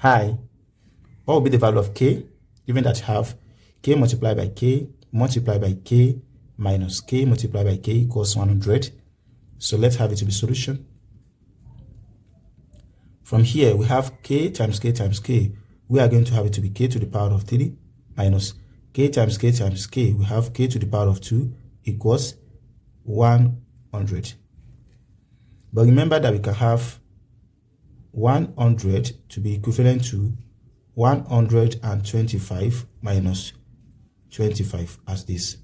I. What will be the value of k? Given that you have k multiplied by k multiplied by k minus k multiplied by k equals 100. So let's have it to be solution. From here, we have k times k times k. We are going to have it to be k to the power of 3 minus k times k times k. We have k to the power of 2 equals 100. But remember that we can have 100 to be equivalent to 125 minus 25 as this.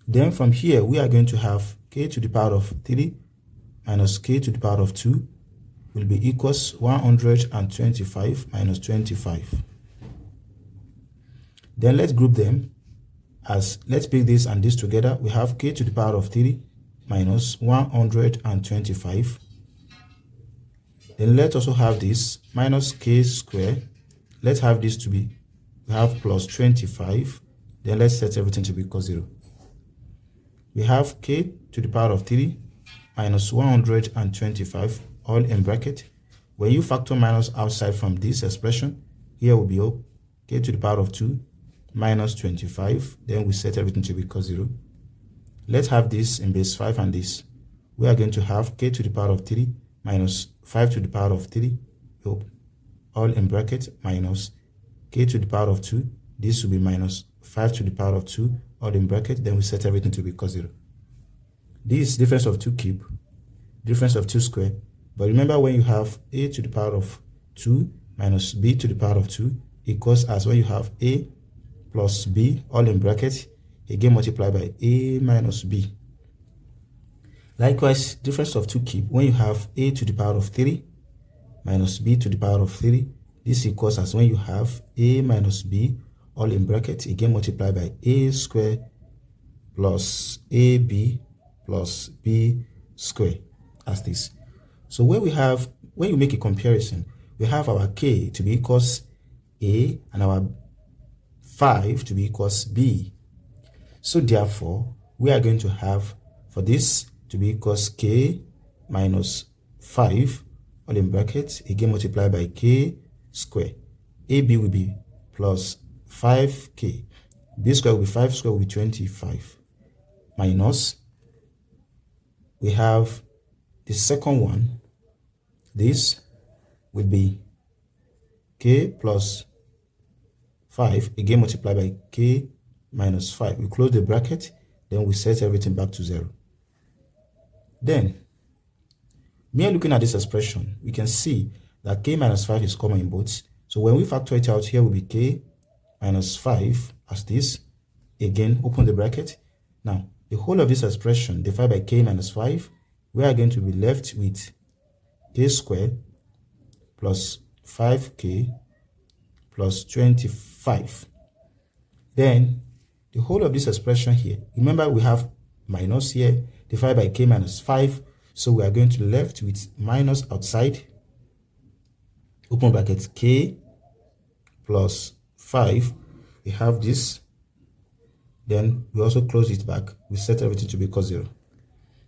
Then from here, we are going to have k to the power of 3 minus k to the power of 2 will be equals 125 minus 25. Then let's group them as, let's pick this and this together. We have k to the power of 3 minus 125. Then let's also have this minus k squared. Let's have this to be, we have plus 25. Then let's set everything to be equal 0. We have k to the power of 3 minus 125 all in bracket. When you factor minus outside from this expression, here will be k to the power of 2 minus 25. Then we set everything to be equal 0. Let's have this in base 5 and this. We are going to have k to the power of 3 minus 5 to the power of 3 all in bracket minus k to the power of 2. This will be minus 5 to the power of 2 all in bracket. Then we set everything to be equal 0. This difference of 2 cube, difference of 2 square. But remember, when you have a to the power of 2 minus b to the power of 2 equals as when you have a plus b all in bracket again multiplied by a minus b. Likewise, difference of 2 cube, when you have a to the power of 3 minus b to the power of 3, this equals as when you have a minus b all in bracket again multiplied by a square plus ab plus b square as this. So when you make a comparison, we have our k to be equals a and our 5 to be equals b. So therefore, we are going to have for this to be equals k minus 5 all in brackets again multiplied by k square. AB will be plus 5k. B square will be 5 square will be 25 minus, we have the second one, this will be k plus 5 again multiplied by k minus 5. We close the bracket, then we set everything back to 0. Then, mere looking at this expression, we can see that k minus 5 is common in both. So when we factor it out, here will be k minus 5 as this. Again, open the bracket. Now, the whole of this expression divided by k minus 5, we are going to be left with k squared plus 5k plus 25. Then, the whole of this expression here, remember we have minus here, divided by k minus 5, so we are going to be left with minus outside, open bracket, k plus 5, we have this, then we also close it back, we set everything to be equal 0.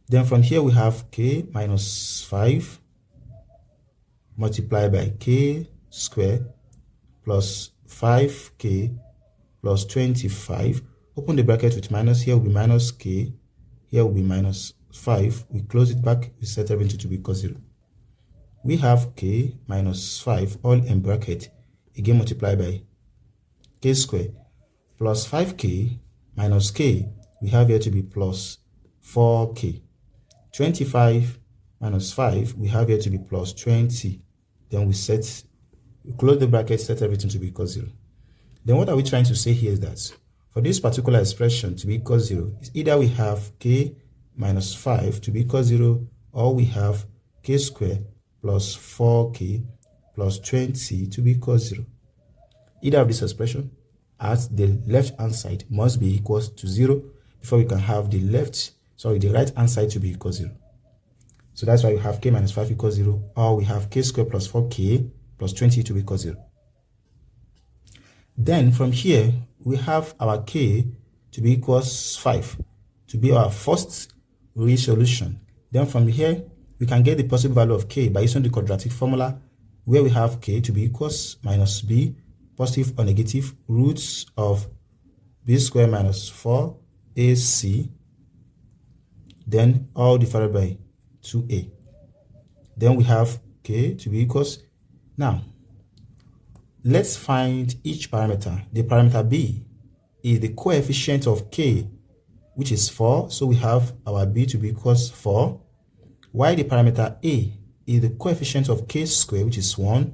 Then from here we have k minus 5 multiplied by k squared plus 5k plus 25, open the bracket with minus, here will be minus k, here will be minus 5, we close it back, we set everything to be equal 0. We have k minus 5 all in bracket, again multiplied by k squared plus 5k minus k, we have here to be plus 4k. 25 minus 5, we have here to be plus 20. Then we close the bracket, set everything to be equal 0. Then what are we trying to say here is that for this particular expression to be equal 0, is either we have k minus 5 to be equal 0, or we have k squared plus 4k plus 20 to be equal 0. Either of this expression at the left hand side must be equal to 0 before we can have the right hand side to be equal 0. So that's why we have k minus 5 equals 0, or we have k squared plus 4k plus 20 to be equal 0. Then from here, we have our k to be equals 5 to be our first real solution. Then from here, we can get the possible value of k by using the quadratic formula, where we have k to be equals minus b, positive or negative, roots of b squared minus 4ac, then all divided by 2a. Then we have k to be equals. Now, let's find each parameter. The parameter b is the coefficient of k, which is 4. So we have our b to be equals 4. While the parameter a is the coefficient of k squared, which is 1.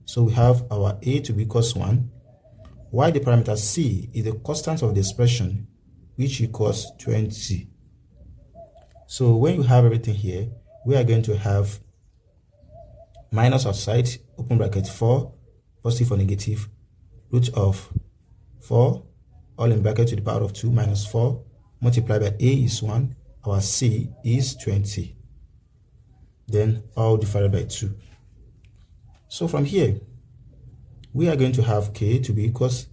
So we have our a to be equals 1. While the parameter c is the constant of the expression, which equals 20. So when you have everything here, we are going to have minus outside, open bracket 4, positive or negative, root of 4, all in bracket to the power of 2 minus 4, multiplied by a is 1, our c is 20. Then all divided by 2. So from here, we are going to have k to be equals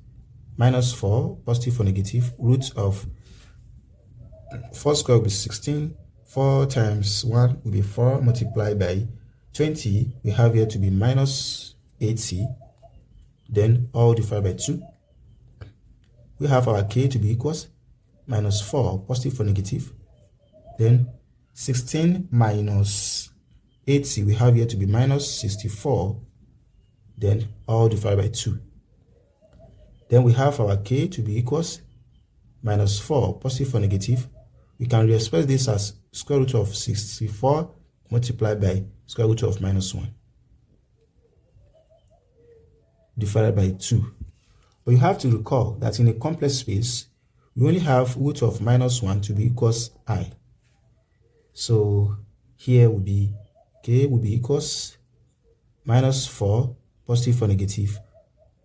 minus 4, positive or negative, root of 4 squared will be 16, 4 times 1 will be 4, multiplied by 20, we have here to be minus 80, then all divided by 2. We have our k to be equals minus 4, positive or negative, then 16 minus 80, we have here to be minus 64, then all divided by 2. Then we have our k to be equals minus 4, positive or negative. We can re-express this as square root of 64 multiplied by square root of minus 1 divided by 2. But you have to recall that in a complex space, we only have root of minus 1 to be equals I. So here will be k will be equals minus 4, positive or negative,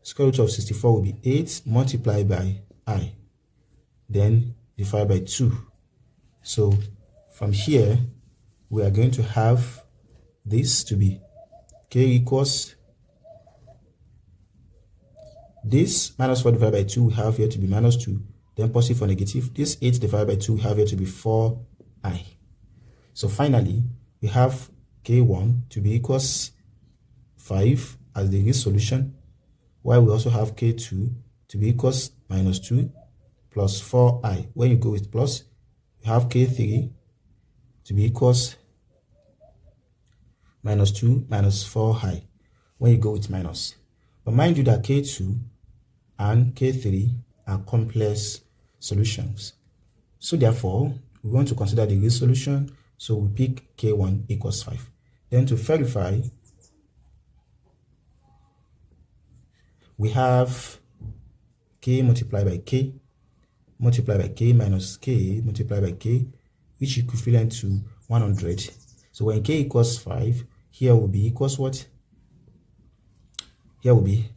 square root of 64 will be 8 multiplied by I, then divided by 2. So from here, we are going to have this to be k equals this minus 4 divided by 2 we have here to be minus 2, then positive or negative. This 8 divided by 2 we have here to be 4i. So finally, we have k1 to be equals 5 as the least solution, while we also have k2 to be equals minus 2 plus 4i. When you go with plus, you have k3 to be equals minus 2 minus 4i when you go with minus. But mind you that k2 and k3 are complex solutions. So therefore, we want to consider the real solution. So we pick k1 equals 5. Then to verify, we have k multiplied by k minus k multiplied by k, which is equivalent to 100. So when k equals 5, here will be equals what? Here will be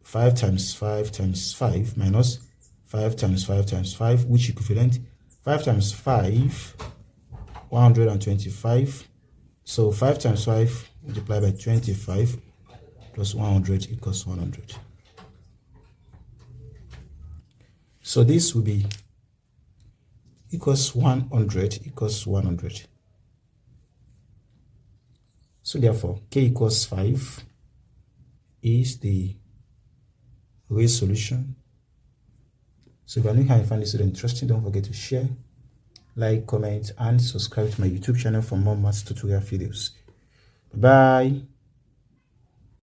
5 times 5 times 5 minus 5 times 5 times 5, which is equivalent 5 times 5, 125. So 5 times 5 multiplied by 25 plus 100 equals 100. So this will be equals 100 equals 100. So therefore, k equals 5 is the real solution. So if you find this video interesting, don't forget to share, like, comment, and subscribe to my YouTube channel for more maths tutorial videos. Bye.